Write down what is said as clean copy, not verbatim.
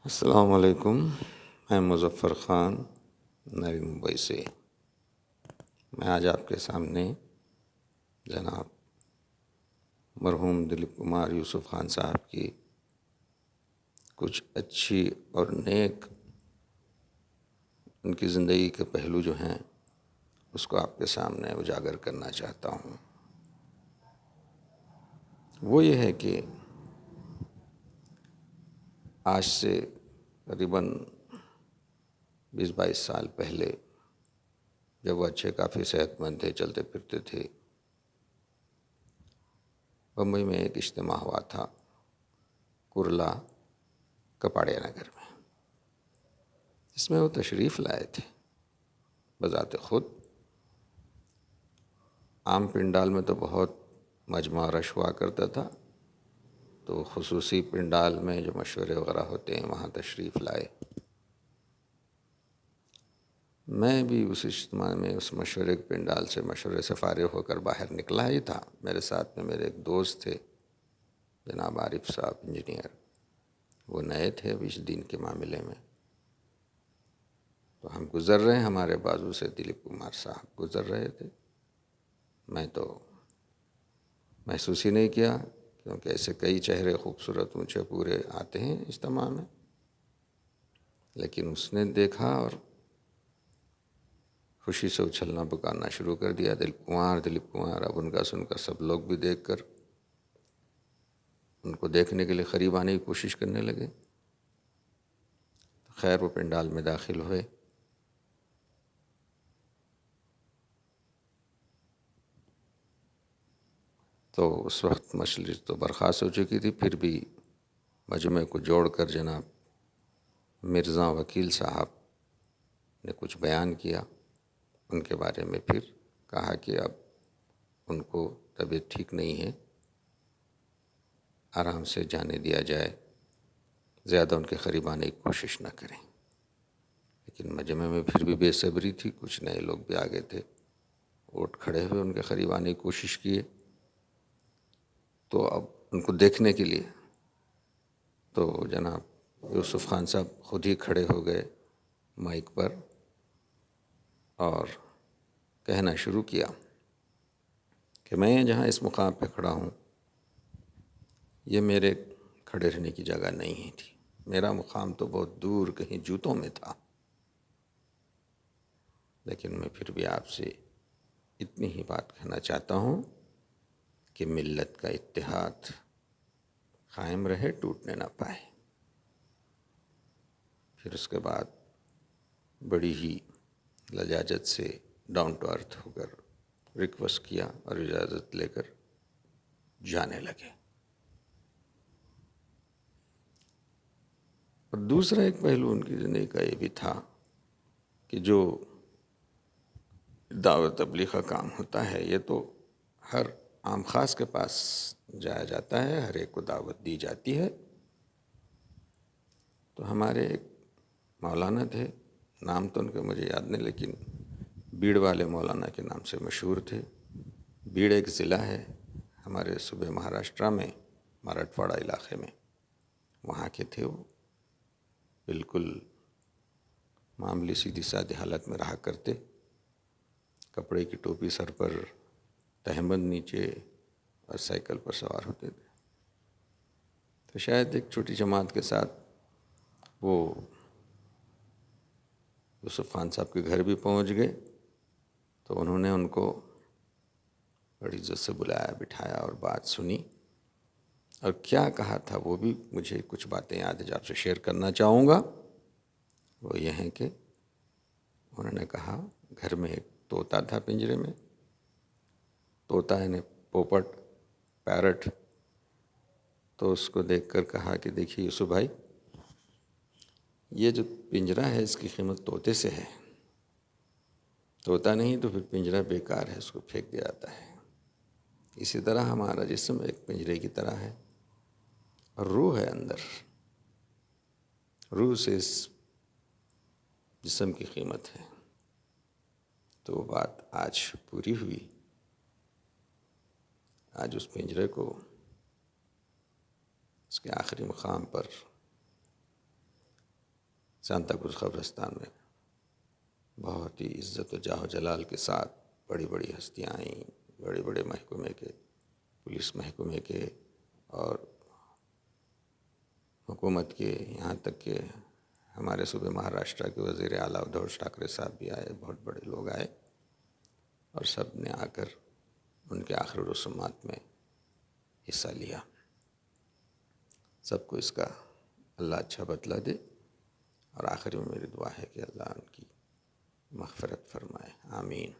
السلام علیکم، میں مظفر خان نئی ممبئی سے۔ میں آج آپ کے سامنے جناب مرحوم دلیپ کمار یوسف خان صاحب کی کچھ اچھی اور نیک ان کی زندگی کے پہلو جو ہیں اس کو آپ کے سامنے اجاگر کرنا چاہتا ہوں۔ وہ یہ ہے کہ آج سے قریباً 20-22 سال پہلے جب وہ اچھے کافی صحت مند تھے، چلتے پھرتے تھے، بمبئی میں ایک اجتماع ہوا تھا کرلا کپاڑیا نگر میں، جس میں وہ تشریف لائے تھے۔ بذات خود عام پنڈال میں تو بہت مجمع رش ہوا کرتا تھا، تو خصوصی پنڈال میں جو مشورے وغیرہ ہوتے ہیں وہاں تشریف لائے۔ میں بھی اس اجتماع میں اس مشورے کے پنڈال سے مشورے سے فارغ ہو کر باہر نکلا ہی تھا۔ میرے ساتھ میں میرے ایک دوست تھے جناب عارف صاحب، انجینئر، وہ نئے تھے اب اس دین کے معاملے میں۔ تو ہم گزر رہے ہیں، ہمارے بازو سے دلیپ کمار صاحب گزر رہے تھے۔ میں تو محسوس ہی نہیں کیا، کیونکہ ایسے کئی چہرے خوبصورت اونچے پورے آتے ہیں اجتماع میں، لیکن اس نے دیکھا اور خوشی سے اچھلنا پکارنا شروع کر دیا، دلیپ کمار دلیپ کمار۔ اب ان کا سن کر سب لوگ بھی دیکھ کر ان کو دیکھنے کے لیے قریب آنے کی کوشش کرنے لگے۔ خیر وہ پنڈال میں داخل ہوئے۔ تو اس وقت مجلس تو برخاست ہو چکی تھی، پھر بھی مجمع کو جوڑ کر جناب مرزا وکیل صاحب نے کچھ بیان کیا ان کے بارے میں۔ پھر کہا کہ اب ان کو طبیعت ٹھیک نہیں ہے، آرام سے جانے دیا جائے، زیادہ ان کے قریب آنے کی کوشش نہ کریں۔ لیکن مجمع میں پھر بھی بے صبری تھی، کچھ نئے لوگ بھی آگے تھے، اٹھ کھڑے ہوئے ان کے قریب آنے کی کوشش کیے۔ تو اب ان کو دیکھنے کے لیے تو جناب یوسف خان صاحب خود ہی کھڑے ہو گئے مائک پر اور کہنا شروع کیا کہ میں جہاں اس مقام پہ کھڑا ہوں یہ میرے کھڑے رہنے کی جگہ نہیں تھی، میرا مقام تو بہت دور کہیں جوتوں میں تھا۔ لیکن میں پھر بھی آپ سے اتنی ہی بات کہنا چاہتا ہوں کہ ملت کا اتحاد قائم رہے، ٹوٹنے نہ پائے۔ پھر اس کے بعد بڑی ہی لجاجت سے ڈاؤن ٹو ارتھ ہو کر ریکویسٹ کیا اور اجازت لے کر جانے لگے۔ اور دوسرا ایک پہلو ان کی زندگی کا یہ بھی تھا کہ جو دعوت تبلیغ کا کام ہوتا ہے یہ تو ہر عام خاص کے پاس جایا جاتا ہے، ہر ایک کو دعوت دی جاتی ہے۔ تو ہمارے ایک مولانا تھے، نام تو ان کے مجھے یاد نہیں، لیکن بیڑ والے مولانا کے نام سے مشہور تھے۔ بیڑ ایک ضلع ہے ہمارے صوبے مہاراشٹرا میں، مراٹھواڑہ علاقے میں، وہاں کے تھے۔ وہ بالکل معمولی سیدھی سادھی حالت میں رہا کرتے، کپڑے کی ٹوپی سر پر، تہبند نیچے، اور سائیکل پر سوار ہوتے تھے۔ تو شاید ایک چھوٹی جماعت کے ساتھ وہ یوسف خان صاحب کے گھر بھی پہنچ گئے، تو انہوں نے ان کو بڑی عزت سے بلایا، بٹھایا اور بات سنی، اور کیا کہا تھا وہ بھی مجھے کچھ باتیں یاد ہے جو آپ سے شیئر کرنا چاہوں گا۔ وہ یہ ہیں کہ انہوں نے کہا گھر میں ایک طوطا تھا پنجرے میں، طوطا یعنی پوپٹ، پیرٹ۔ تو اس کو دیکھ کر کہا کہ دیکھیے یوسف بھائی، یہ جو پنجرہ ہے اس کی قیمت طوطے سے ہے، طوطا نہیں تو پھر پنجرہ بیکار ہے، اس کو پھینک دیا جاتا ہے۔ اسی طرح ہمارا جسم ایک پنجرے کی طرح ہے، اور روح ہے اندر، روح سے اس جسم کی قیمت ہے۔ تو وہ بات آج پوری ہوئی، آج اس پنجرے کو اس کے آخری مقام پر سانتا کروز قبرستان میں بہت ہی عزت و جاہ و جلال کے ساتھ بڑی بڑی ہستیاں آئیں، بڑے بڑے محکمے کے، پولیس محکمے کے اور حکومت کے، یہاں تک کہ ہمارے صوبے مہاراشٹر کے وزیر اعلیٰ ادھو ٹھاکرے صاحب بھی آئے، بہت بڑے لوگ آئے اور سب نے آ کر ان کے آخری رسومات میں حصہ لیا۔ سب کو اس کا اللہ اچھا بدلہ دے، اور آخر میں میری دعا ہے کہ اللہ ان کی مغفرت فرمائے، آمین۔